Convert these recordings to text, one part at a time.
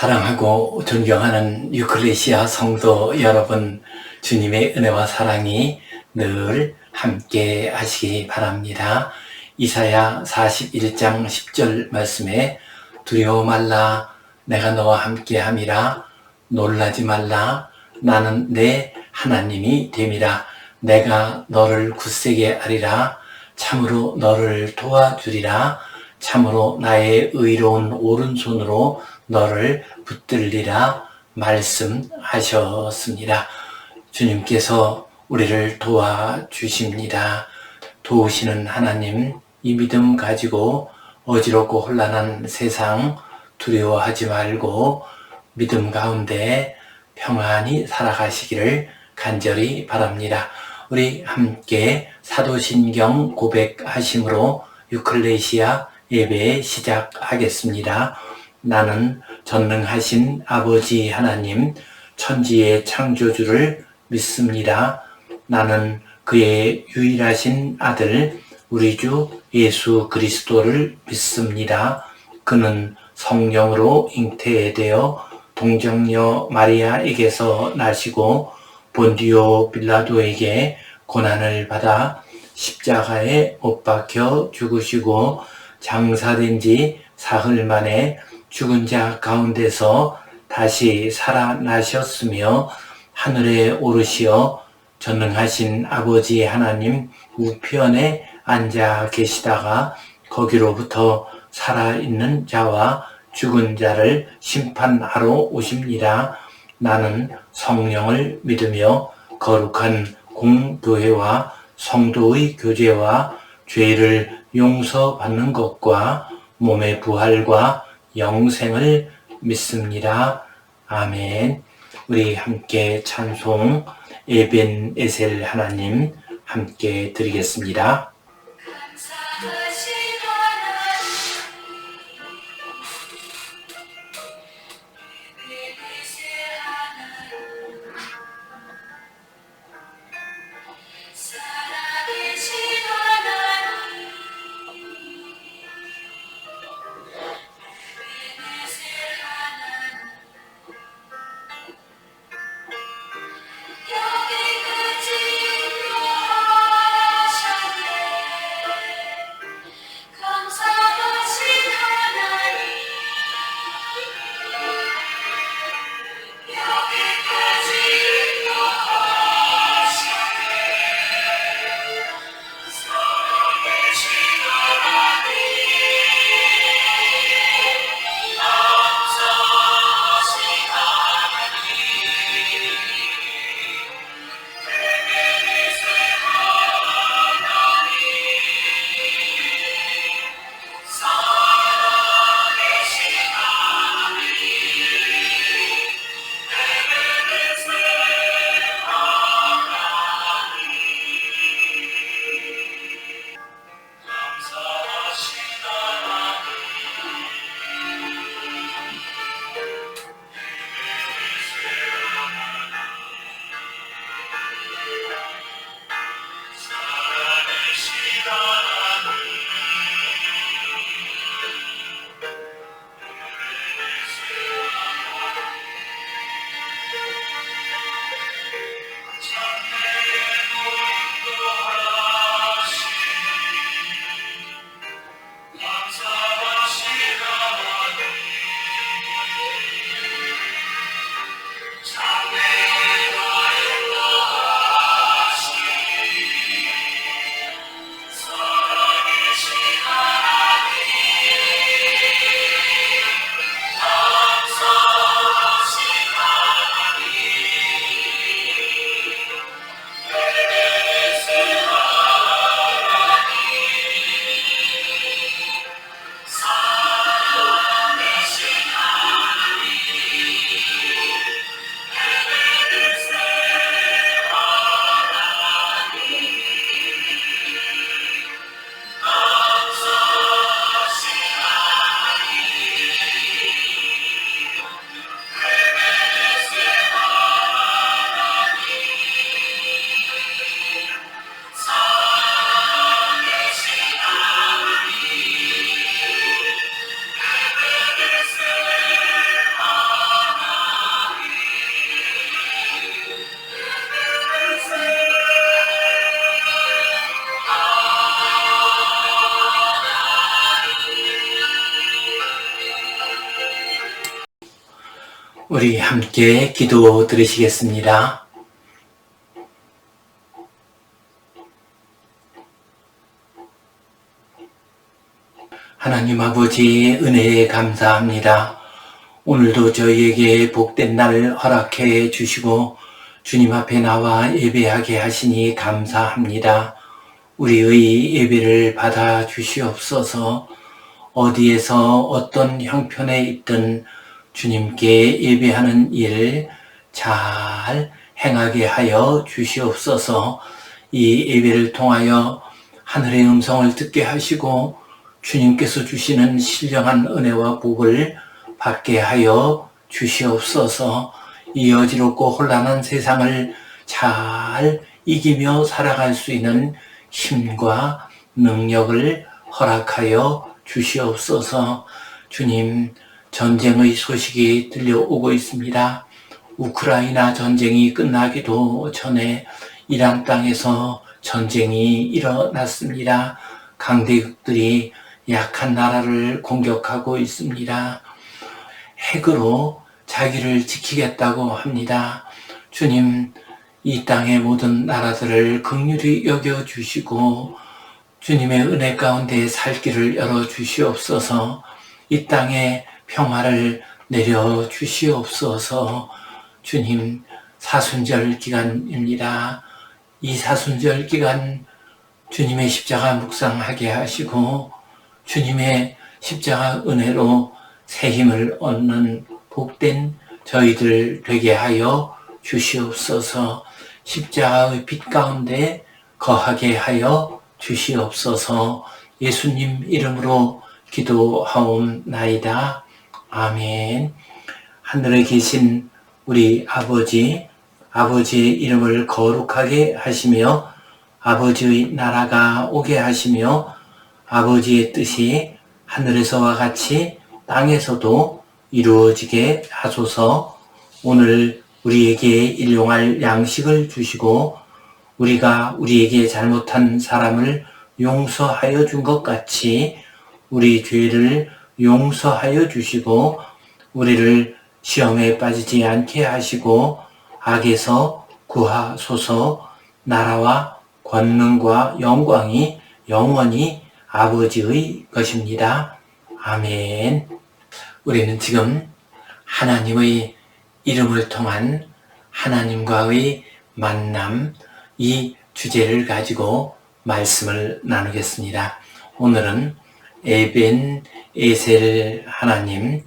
사랑하고 존경하는 유클레시아 성도 여러분, 주님의 은혜와 사랑이 늘 함께 하시기 바랍니다. 이사야 41장 10절 말씀에 두려워 말라, 내가 너와 함께 함이라. 놀라지 말라, 나는 내 하나님이 됨이라. 내가 너를 굳세게 하리라. 참으로 너를 도와주리라. 참으로 나의 의로운 오른손으로 너를 붙들리라 말씀하셨습니다. 주님께서 우리를 도와주십니다. 도우시는 하나님, 이 믿음 가지고 어지럽고 혼란한 세상 두려워하지 말고 믿음 가운데 평안히 살아가시기를 간절히 바랍니다. 우리 함께 사도신경 고백하심으로 유클레시아 예배 시작하겠습니다. 나는 전능하신 아버지 하나님, 천지의 창조주를 믿습니다. 나는 그의 유일하신 아들 우리 주 예수 그리스도를 믿습니다. 그는 성령으로 잉태되어 동정녀 마리아에게서 나시고 본디오 빌라도에게 고난을 받아 십자가에 못 박혀 죽으시고 장사된 지 사흘 만에 죽은 자 가운데서 다시 살아나셨으며 하늘에 오르시어 전능하신 아버지 하나님 우편에 앉아 계시다가 거기로부터 살아있는 자와 죽은 자를 심판하러 오십니다. 나는 성령을 믿으며 거룩한 공교회와 성도의 교제와 죄를 용서받는 것과 몸의 부활과 영생을 믿습니다. 아멘. 우리 함께 찬송 에벤에셀 하나님 함께 드리겠습니다. 감사하신 하나님, 에벤에셀 하나님, 살아계신 하나님, 에벤에셀 하나님, 여기까지 인도하셨네. 우리 함께 기도 드리시겠습니다. 하나님 아버지 은혜에 감사합니다. 오늘도 저희에게 복된 날 허락해 주시고 주님 앞에 나와 예배하게 하시니 감사합니다. 우리의 예배를 받아 주시옵소서. 어디에서 어떤 형편에 있든 주님께 예배하는 일 잘 행하게 하여 주시옵소서. 이 예배를 통하여 하늘의 음성을 듣게 하시고 주님께서 주시는 신령한 은혜와 복을 받게 하여 주시옵소서. 이 어지럽고 혼란한 세상을 잘 이기며 살아갈 수 있는 힘과 능력을 허락하여 주시옵소서. 주님, 전쟁의 소식이 들려오고 있습니다. 우크라이나 전쟁이 끝나기도 전에 이란 땅에서 전쟁이 일어났습니다. 강대국들이 약한 나라를 공격하고 있습니다. 핵으로 자기를 지키겠다고 합니다. 주님, 이 땅의 모든 나라들을 긍휼히 여겨주시고 주님의 은혜 가운데 살 길을 열어주시옵소서. 이 땅에 평화를 내려주시옵소서. 주님, 사순절 기간입니다. 이 사순절 기간 주님의 십자가 묵상하게 하시고 주님의 십자가 은혜로 새 힘을 얻는 복된 저희들 되게 하여 주시옵소서. 십자가의 빛 가운데 거하게 하여 주시옵소서. 예수님 이름으로 기도하옵나이다. 아멘. 하늘에 계신 우리 아버지의 이름을 거룩하게 하시며 아버지의 나라가 오게 하시며 아버지의 뜻이 하늘에서와 같이 땅에서도 이루어지게 하소서. 오늘 우리에게 일용할 양식을 주시고 우리가 우리에게 잘못한 사람을 용서하여 준 것 같이 우리 죄를 용서하여 주시고 우리를 시험에 빠지지 않게 하시고 악에서 구하소서. 나라와 권능과 영광이 영원히 아버지의 것입니다. 아멘. 우리는 지금 하나님의 이름을 통한 하나님과의 만남, 이 주제를 가지고 말씀을 나누겠습니다. 오늘은 에벤에셀 하나님,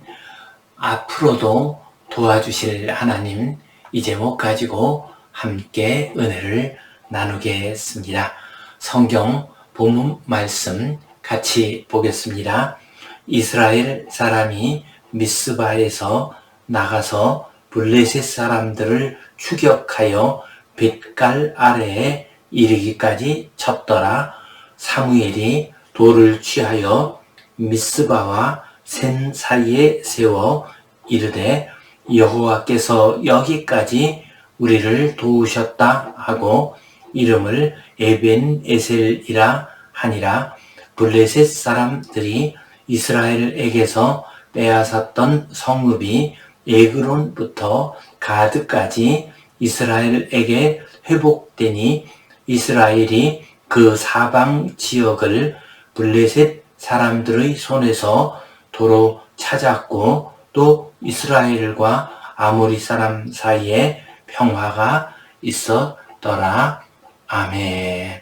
앞으로도 도와주실 하나님, 이 제목 가지고 함께 은혜를 나누겠습니다. 성경 본문 말씀 같이 보겠습니다. 이스라엘 사람이 미스바에서 나가서 블레셋 사람들을 추격하여 뱃갈 아래에 이르기까지 쳤더라. 사무엘이 돌을 취하여 미스바와 센 사이에 세워 이르되 여호와께서 여기까지 우리를 도우셨다 하고 이름을 에벤에셀이라 하니라. 블레셋 사람들이 이스라엘에게서 빼앗았던 성읍이 에그론부터 가드까지 이스라엘에게 회복되니 이스라엘이 그 사방 지역을 블레셋 사람들의 손에서 도로 찾았고 또 이스라엘과 아모리 사람 사이에 평화가 있었더라. 아멘.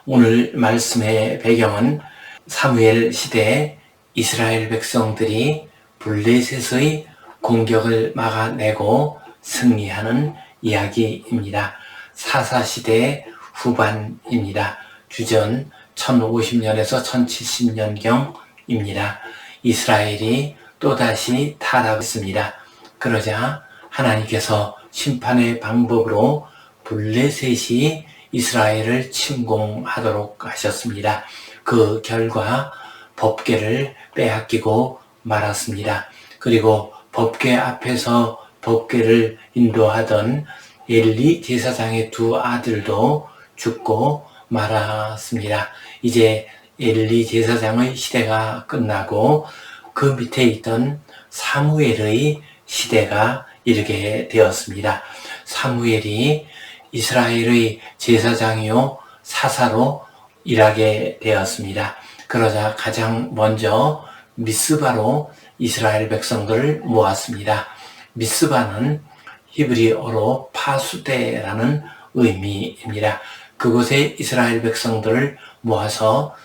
오늘 말씀의 배경은 사무엘 시대에 이스라엘 백성들이 블레셋의 공격을 막아내고 승리하는 이야기입니다. 사사시대 후반입니다. 주전 1050년에서 1070년경입니다. 이스라엘이 또다시 타락했습니다. 그러자 하나님께서 심판의 방법으로 블레셋이 이스라엘을 침공하도록 하셨습니다. 그 결과 법궤를 빼앗기고 말았습니다. 그리고 법궤 앞에서 법궤를 인도하던 엘리 제사장의 두 아들도 죽고 말았습니다. 이제 엘리 제사장의 시대가 끝나고 그 밑에 있던 사무엘의 시대가 이르게 되었습니다. 사무엘이 이스라엘의 제사장이요 사사로 일하게 되었습니다. 그러자 가장 먼저 미스바로 이스라엘 백성들을 모았습니다. 미스바는 히브리어로 파수대라는 의미입니다. 그곳에 이스라엘 백성들을 모아서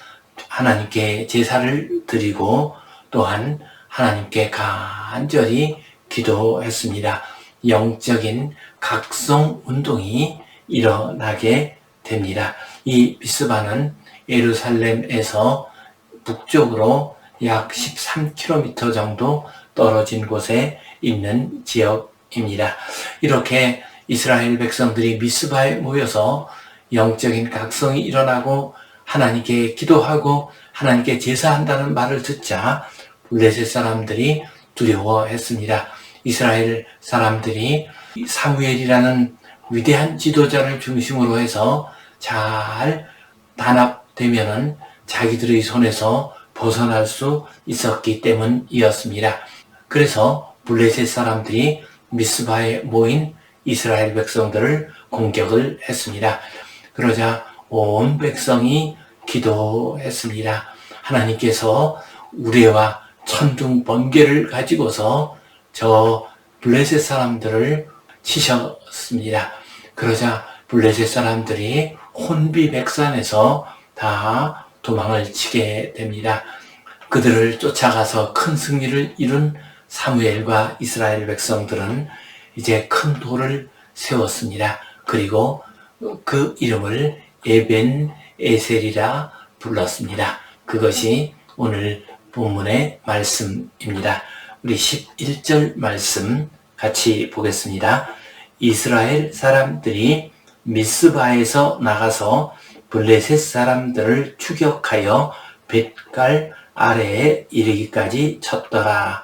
하나님께 제사를 드리고 또한 하나님께 간절히 기도했습니다. 영적인 각성 운동이 일어나게 됩니다. 이 미스바는 예루살렘에서 북쪽으로 약 13km 정도 떨어진 곳에 있는 지역입니다. 이렇게 이스라엘 백성들이 미스바에 모여서 영적인 각성이 일어나고 하나님께 기도하고 하나님께 제사한다는 말을 듣자 블레셋 사람들이 두려워했습니다. 이스라엘 사람들이 사무엘이라는 위대한 지도자를 중심으로 해서 잘 단합되면은 자기들의 손에서 벗어날 수 있었기 때문이었습니다. 그래서 블레셋 사람들이 미스바에 모인 이스라엘 백성들을 공격을 했습니다. 그러자 온 백성이 기도했습니다. 하나님께서 우레와 천둥 번개를 가지고서 저 블레셋 사람들을 치셨습니다. 그러자 블레셋 사람들이 혼비백산에서 다 도망을 치게 됩니다. 그들을 쫓아가서 큰 승리를 이룬 사무엘과 이스라엘 백성들은 이제 큰 돌을 세웠습니다. 그리고 그 이름을 에벤 에셀이라 불렀습니다. 그것이 오늘 본문의 말씀입니다. 우리 11절 말씀 같이 보겠습니다. 이스라엘 사람들이 미스바에서 나가서 블레셋 사람들을 추격하여 벳갈 아래에 이르기까지 쳤더라.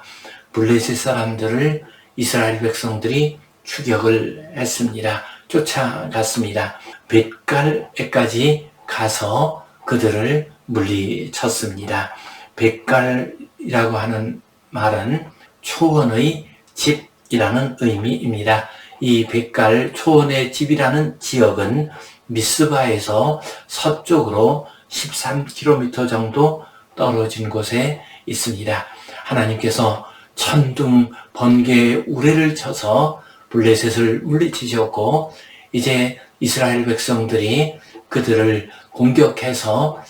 블레셋 사람들을 이스라엘 백성들이 추격을 했습니다. 쫓아갔습니다. 벳갈에까지 가서 그들을 물리쳤습니다. 벳갈이라고 하는 말은 초원의 집이라는 의미입니다. 이 벳갈 초원의 집이라는 지역은 미스바에서 서쪽으로 13km 정도 떨어진 곳에 있습니다. 하나님께서 천둥, 번개, 우레를 쳐서 블레셋을 물리치셨고 이제 이스라엘 백성들이 그들을 공격해서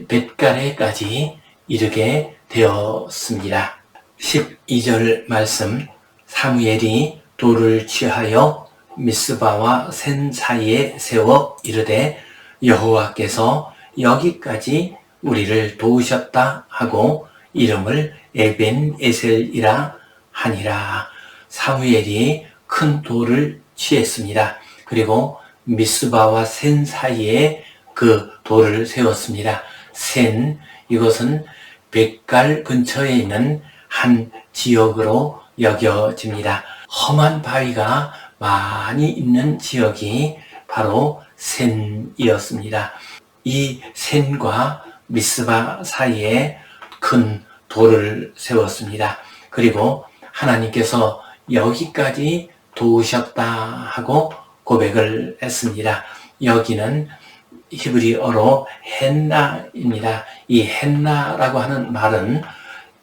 벳갈에까지 이르게 되었습니다. 12절 말씀 사무엘이 돌을 취하여 미스바와 센 사이에 세워 이르되 여호와께서 여기까지 우리를 도우셨다 하고 이름을 에벤 에셀이라 하니라. 사무엘이 큰 돌을 취했습니다. 그리고 미스바와 센 사이에 그 돌을 세웠습니다. 센, 이것은 벳갈 근처에 있는 한 지역으로 여겨집니다. 험한 바위가 많이 있는 지역이 바로 센이었습니다. 이 센과 미스바 사이에 큰 돌을 세웠습니다. 그리고 하나님께서 여기까지 도우셨다 하고 고백을 했습니다. 여기는 히브리어로 헨나입니다. 이 헨나라고 하는 말은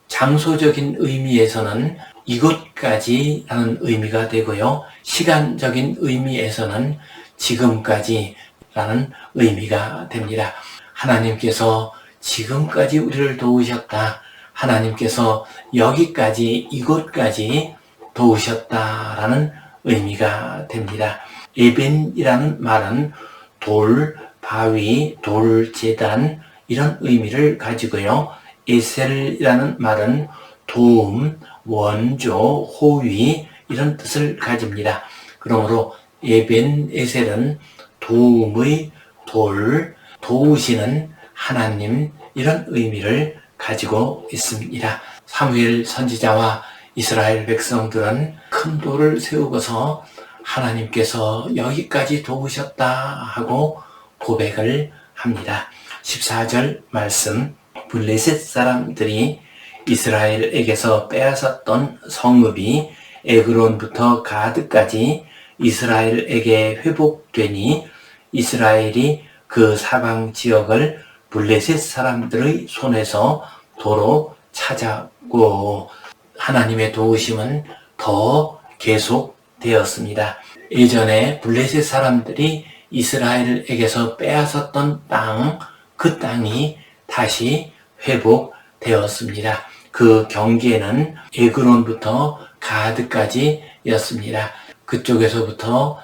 장소적인 의미에서는 이곳까지라는 의미가 되고요. 시간적인 의미에서는 지금까지라는 의미가 됩니다. 하나님께서 지금까지 우리를 도우셨다. 하나님께서 여기까지, 이곳까지 도우셨다라는 의미가 됩니다. 에벤이라는 말은 돌, 바위, 돌, 제단 이런 의미를 가지고요. 에셀이라는 말은 도움, 원조, 호위 이런 뜻을 가집니다. 그러므로 에벤 에셀은 도움의 돌, 도우시는 하나님 이런 의미를 가지고 있습니다. 사무엘 선지자와 이스라엘 백성들은 큰 돌을 세우고서 하나님께서 여기까지 도우셨다 하고 고백을 합니다. 14절 말씀 블레셋 사람들이 이스라엘에게서 빼앗았던 성읍이 에그론부터 가드까지 이스라엘에게 회복되니 이스라엘이 그 사방 지역을 블레셋 사람들의 손에서 도로 찾았고 하나님의 도우심은 더 계속되었습니다. 예전에 블레셋 사람들이 이스라엘에게서 빼앗았던 땅, 그 땅이 다시 회복되었습니다. 그 경계는 에그론부터 가드까지였습니다. 그쪽에서부터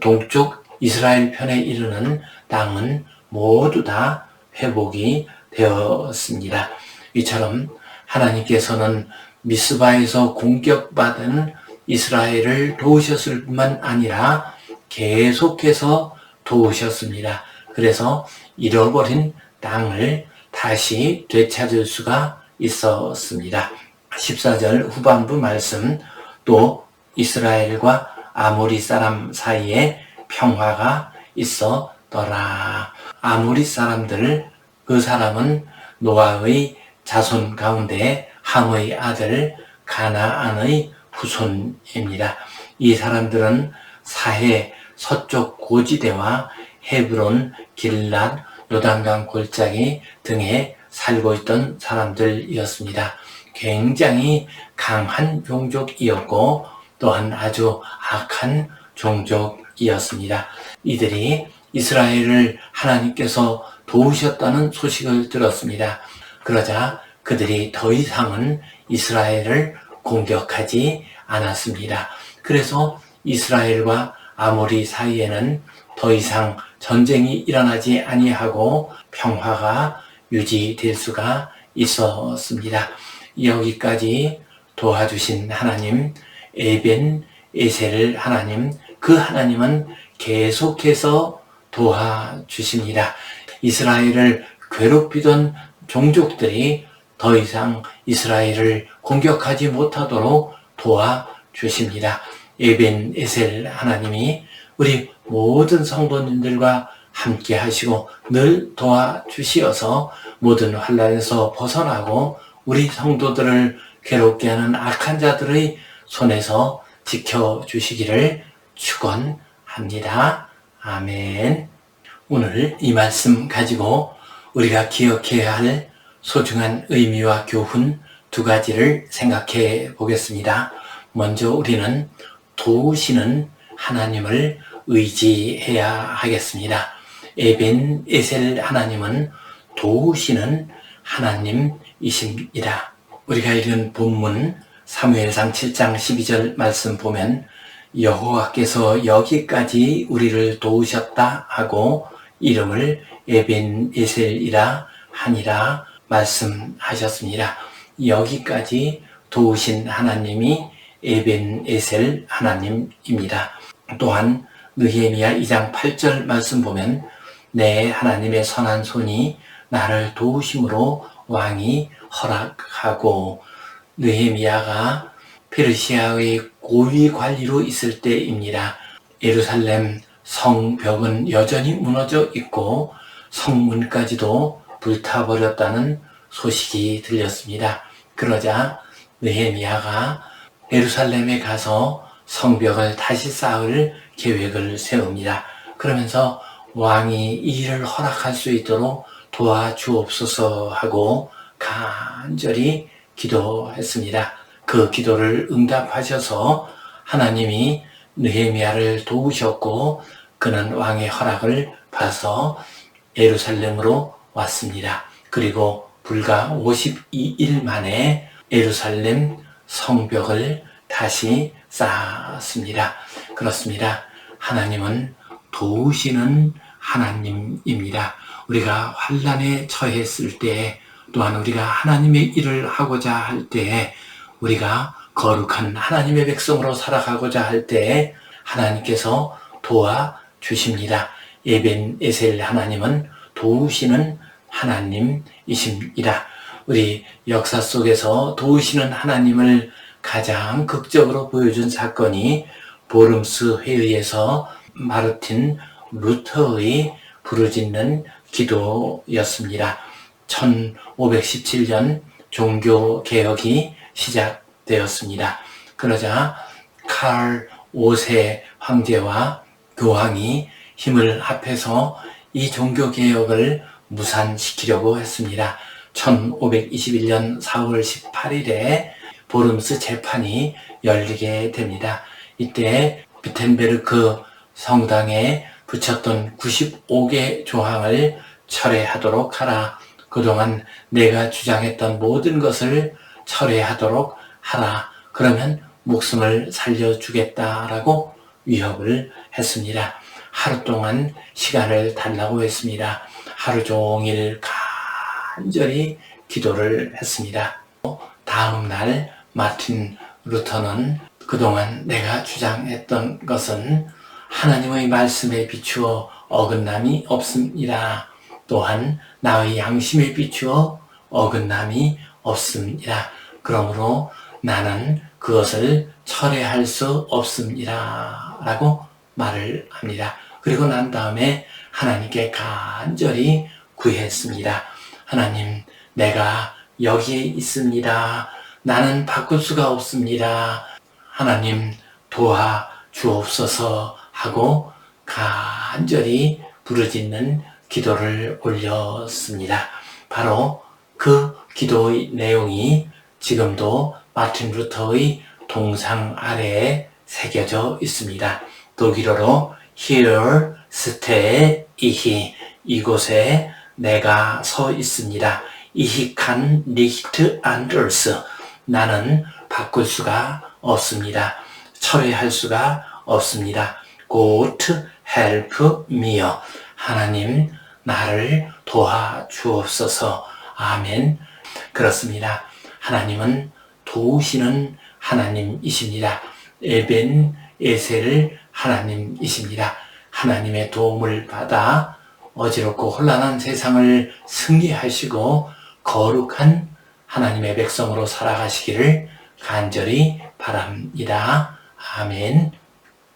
동쪽 이스라엘 편에 이르는 땅은 모두 다 회복이 되었습니다. 이처럼 하나님께서는 미스바에서 공격받은 이스라엘을 도우셨을 뿐만 아니라 계속해서 도우셨습니다. 그래서 잃어버린 땅을 다시 되찾을 수가 있었습니다. 14절 후반부 말씀, 또 이스라엘과 아모리 사람 사이에 평화가 있었더라. 아모리 사람들, 그 사람은 노아의 자손 가운데 함의 아들 가나안의 후손입니다. 이 사람들은 사해 서쪽 고지대와 헤브론, 길랏, 요단강 골짜기 등에 살고 있던 사람들이었습니다. 굉장히 강한 종족이었고 또한 아주 악한 종족이었습니다. 이들이 이스라엘을 하나님께서 도우셨다는 소식을 들었습니다. 그러자 그들이 더 이상은 이스라엘을 공격하지 않았습니다. 그래서 이스라엘과 아모리 사이에는 더 이상 전쟁이 일어나지 아니하고 평화가 유지될 수가 있었습니다. 여기까지 도와주신 하나님, 에벤 에셀 하나님, 그 하나님은 계속해서 도와주십니다. 이스라엘을 괴롭히던 종족들이 더 이상 이스라엘을 공격하지 못하도록 도와주십니다. 에벤 에셀 하나님이 우리 모든 성도님들과 함께 하시고 늘 도와주시어서 모든 환난에서 벗어나고 우리 성도들을 괴롭게 하는 악한 자들의 손에서 지켜주시기를 축원합니다. 아멘. 오늘 이 말씀 가지고 우리가 기억해야 할 소중한 의미와 교훈 두 가지를 생각해 보겠습니다. 먼저 우리는 도우시는 하나님을 의지해야 하겠습니다. 에벤 에셀 하나님은 도우시는 하나님이십니다. 우리가 읽은 본문 사무엘상 7장 12절 말씀 보면 여호와께서 여기까지 우리를 도우셨다 하고 이름을 에벤 에셀이라 하니라 말씀하셨습니다. 여기까지 도우신 하나님이 에벤 에셀 하나님입니다. 또한 느헤미야 2장 8절 말씀 보면 내 하나님의 선한 손이 나를 도우심으로 왕이 허락하고, 느헤미야가 페르시아의 고위 관리로 있을 때입니다. 예루살렘 성벽은 여전히 무너져 있고 성문까지도 불타버렸다는 소식이 들렸습니다. 그러자 느헤미야가 예루살렘에 가서 성벽을 다시 쌓을 계획을 세웁니다. 그러면서 왕이 이 일을 허락할 수 있도록 도와주옵소서 하고 간절히 기도했습니다. 그 기도를 응답하셔서 하나님이 느헤미야를 도우셨고 그는 왕의 허락을 받아서 예루살렘으로 왔습니다. 그리고 불과 52일 만에 예루살렘 성벽을 다시 쌓았습니다. 그렇습니다. 하나님은 도우시는 하나님입니다. 우리가 환난에 처했을 때, 또한 우리가 하나님의 일을 하고자 할 때, 우리가 거룩한 하나님의 백성으로 살아가고자 할 때 하나님께서 도와주십니다. 에벤 에셀 하나님은 도우시는 하나님이십니다. 우리 역사 속에서 도우시는 하나님을 가장 극적으로 보여준 사건이 보름스 회의에서 마르틴 루터의 부르짖는 기도였습니다. 1517년 종교개혁이 시작되었습니다. 그러자 칼 5세 황제와 교황이 힘을 합해서 이 종교개혁을 무산시키려고 했습니다. 1521년 4월 18일에 보름스 재판이 열리게 됩니다. 이때 비텐베르크 성당에 붙였던 95개 조항을 철회하도록 하라. 그동안 내가 주장했던 모든 것을 철회하도록 하라. 그러면 목숨을 살려주겠다라고 위협을 했습니다. 하루 동안 시간을 달라고 했습니다. 하루 종일 간절히 기도를 했습니다. 다음 날 마틴 루터는 그동안 내가 주장했던 것은 하나님의 말씀에 비추어 어긋남이 없습니다. 또한 나의 양심에 비추어 어긋남이 없습니다. 그러므로 나는 그것을 철회할 수 없습니다. 라고 말을 합니다. 그리고 난 다음에 하나님께 간절히 구했습니다. 하나님, 내가 여기에 있습니다. 나는 바꿀 수가 없습니다. 하나님 도와 주옵소서 하고 간절히 부르짖는 기도를 올렸습니다. 바로 그 기도의 내용이 지금도 마틴 루터의 동상 아래에 새겨져 있습니다. 독일어로 Here stehe ich, 이곳에 내가 서 있습니다. Ich kann nicht anders, 나는 바꿀 수가 없습니다. 철회할 수가 없습니다. Gott help me, 하나님 나를 도와주옵소서. 아멘. 그렇습니다. 하나님은 도우시는 하나님이십니다. 에벤 에셀 하나님이십니다. 하나님의 도움을 받아 어지럽고 혼란한 세상을 승리하시고 거룩한 하나님의 백성으로 살아가시기를 간절히 바랍니다. 아멘.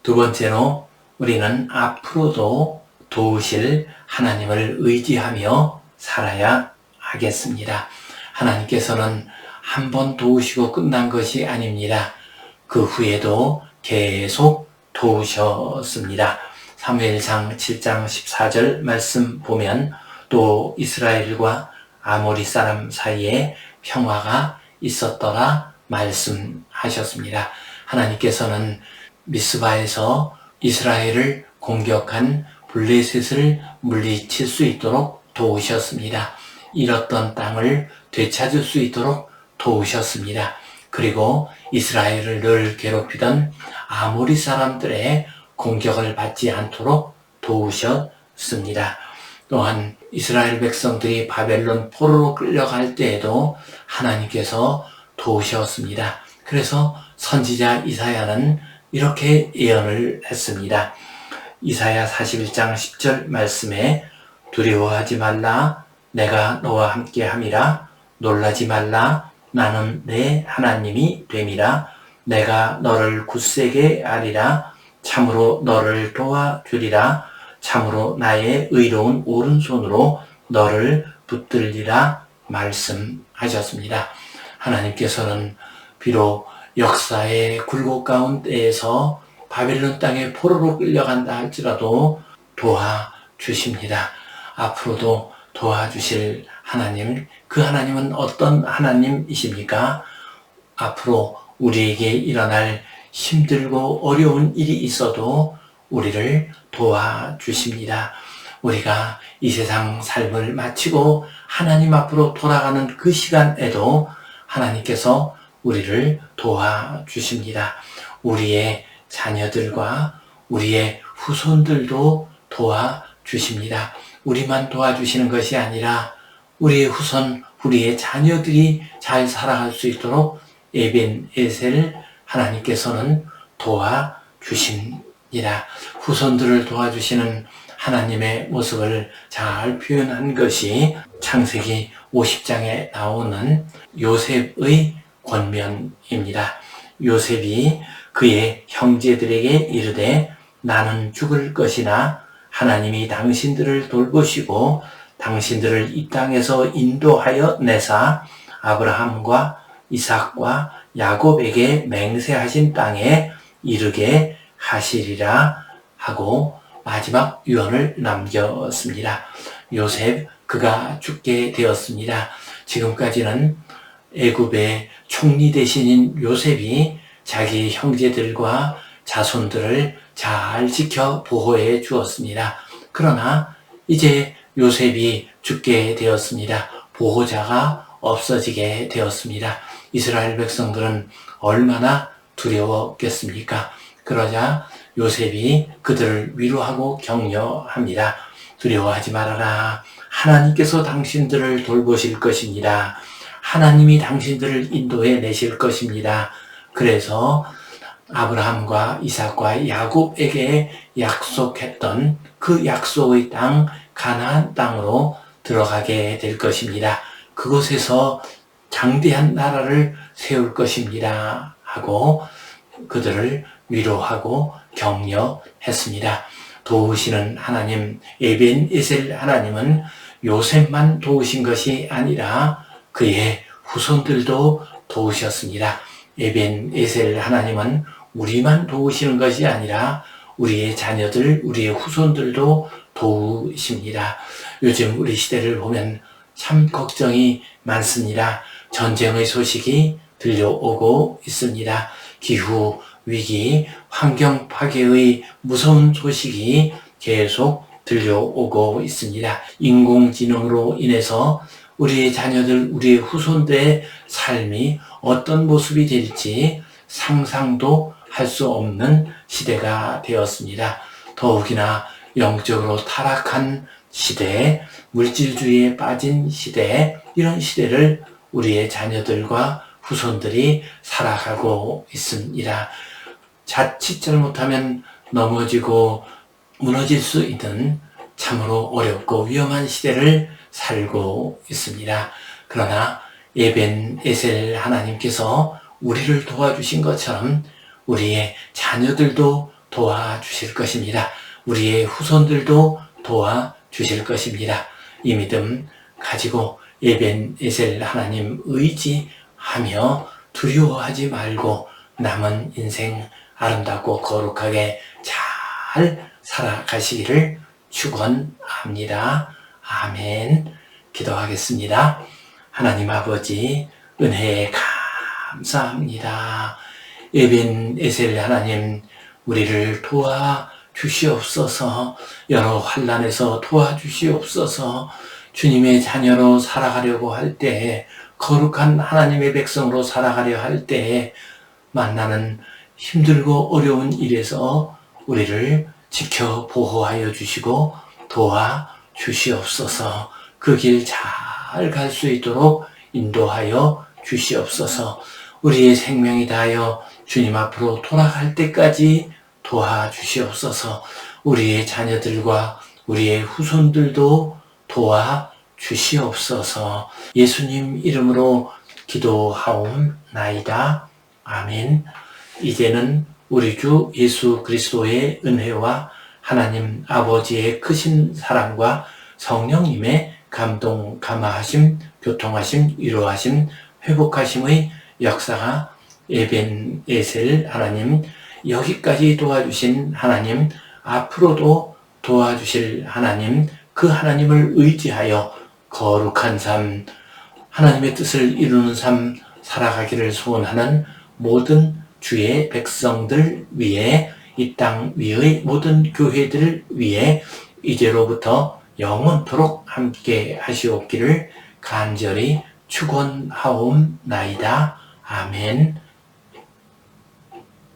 두 번째로 우리는 앞으로도 도우실 하나님을 의지하며 살아야 하겠습니다. 하나님께서는 한 번 도우시고 끝난 것이 아닙니다. 그 후에도 계속 도우셨습니다. 사무엘상 7장 14절 말씀 보면 또 이스라엘과 아모리 사람 사이에 평화가 있었더라 말씀하셨습니다. 하나님께서는 미스바에서 이스라엘을 공격한 블레셋을 물리칠 수 있도록 도우셨습니다. 잃었던 땅을 되찾을 수 있도록 도우셨습니다. 그리고 이스라엘을 늘 괴롭히던 아모리 사람들의 공격을 받지 않도록 도우셨습니다. 또한 이스라엘 백성들이 바벨론 포로로 끌려갈 때에도 하나님께서 도우셨습니다. 그래서 선지자 이사야는 이렇게 예언을 했습니다. 이사야 41장 10절 말씀에 두려워하지 말라, 내가 너와 함께 함이라. 놀라지 말라, 나는 내 하나님이 됨이라. 내가 너를 굳세게 하리라. 참으로 너를 도와주리라. 참으로 나의 의로운 오른손으로 너를 붙들리라 말씀하셨습니다. 하나님께서는 비록 역사의 굴곡 가운데에서 바벨론 땅에 포로로 끌려간다 할지라도 도와주십니다. 앞으로도 도와주실 하나님, 그 하나님은 어떤 하나님이십니까? 앞으로 우리에게 일어날 힘들고 어려운 일이 있어도 우리를 도와주십니다. 우리가 이 세상 삶을 마치고 하나님 앞으로 돌아가는 그 시간에도 하나님께서 우리를 도와주십니다. 우리의 자녀들과 우리의 후손들도 도와주십니다. 우리만 도와주시는 것이 아니라 우리의 후손, 우리의 자녀들이 잘 살아갈 수 있도록 에벤 에셀 하나님께서는 도와주십니다. 후손들을 도와주시는 하나님의 모습을 잘 표현한 것이 창세기 50장에 나오는 요셉의 권면입니다. 요셉이 그의 형제들에게 이르되 나는 죽을 것이나 하나님이 당신들을 돌보시고 당신들을 이 땅에서 인도하여 내사 아브라함과 이삭과 야곱에게 맹세하신 땅에 이르게 하시리라 하고 마지막 유언을 남겼습니다. 요셉 그가 죽게 되었습니다. 지금까지는 애굽의 총리 대신인 요셉이 자기 형제들과 자손들을 잘 지켜 보호해 주었습니다. 그러나 이제 요셉이 죽게 되었습니다. 보호자가 없어지게 되었습니다. 이스라엘 백성들은 얼마나 두려웠겠습니까? 그러자 요셉이 그들을 위로하고 격려합니다. 두려워하지 말아라. 하나님께서 당신들을 돌보실 것입니다. 하나님이 당신들을 인도해 내실 것입니다. 그래서 아브라함과 이삭과 야곱에게 약속했던 그 약속의 땅 가나안 땅으로 들어가게 될 것입니다. 그곳에서 장대한 나라를 세울 것입니다. 하고 그들을 위로하고 격려했습니다. 도우시는 하나님, 에벤에셀 하나님은 요셉만 도우신 것이 아니라 그의 후손들도 도우셨습니다. 에벤에셀 하나님은 우리만 도우시는 것이 아니라 우리의 자녀들, 우리의 후손들도 도우십니다. 요즘 우리 시대를 보면 참 걱정이 많습니다. 전쟁의 소식이 들려오고 있습니다. 기후 위기, 환경 파괴의 무서운 소식이 계속 들려오고 있습니다. 인공지능으로 인해서 우리의 자녀들, 우리의 후손들의 삶이 어떤 모습이 될지 상상도 할 수 없는 시대가 되었습니다. 더욱이나 영적으로 타락한 시대, 물질주의에 빠진 시대, 이런 시대를 우리의 자녀들과 후손들이 살아가고 있습니다. 자칫 잘못하면 넘어지고 무너질 수 있는 참으로 어렵고 위험한 시대를 살고 있습니다. 그러나 에벤에셀 하나님께서 우리를 도와주신 것처럼 우리의 자녀들도 도와주실 것입니다. 우리의 후손들도 도와주실 것입니다. 이 믿음 가지고 에벤에셀 하나님 의지하며 두려워하지 말고 남은 인생 아름답고 거룩하게 잘 살아가시기를 축원합니다. 아멘. 기도하겠습니다. 하나님 아버지 은혜에 감사합니다. 에벤에셀 하나님 우리를 도와주시옵소서. 여러 환난에서 도와주시옵소서. 주님의 자녀로 살아가려고 할 때, 거룩한 하나님의 백성으로 살아가려 할 때 만나는 힘들고 어려운 일에서 우리를 지켜 보호하여 주시고 도와주시옵소서. 그 길 잘 갈 수 있도록 인도하여 주시옵소서. 우리의 생명이 다하여 주님 앞으로 돌아갈 때까지 도와주시옵소서. 우리의 자녀들과 우리의 후손들도 도와주시옵소서. 예수님 이름으로 기도하옵나이다. 아멘. 이제는 우리 주 예수 그리스도의 은혜와 하나님 아버지의 크신 사랑과 성령님의 감동, 감화하심, 교통하심, 위로하심, 회복하심의 역사가 에벤에셀 하나님, 여기까지 도와주신 하나님, 앞으로도 도와주실 하나님, 그 하나님을 의지하여 거룩한 삶, 하나님의 뜻을 이루는 삶 살아가기를 소원하는 모든 주의 백성들 위해, 이 땅 위의 모든 교회들 위해 이제로부터 영원토록 함께 하시옵기를 간절히 축원하옵나이다. 아멘.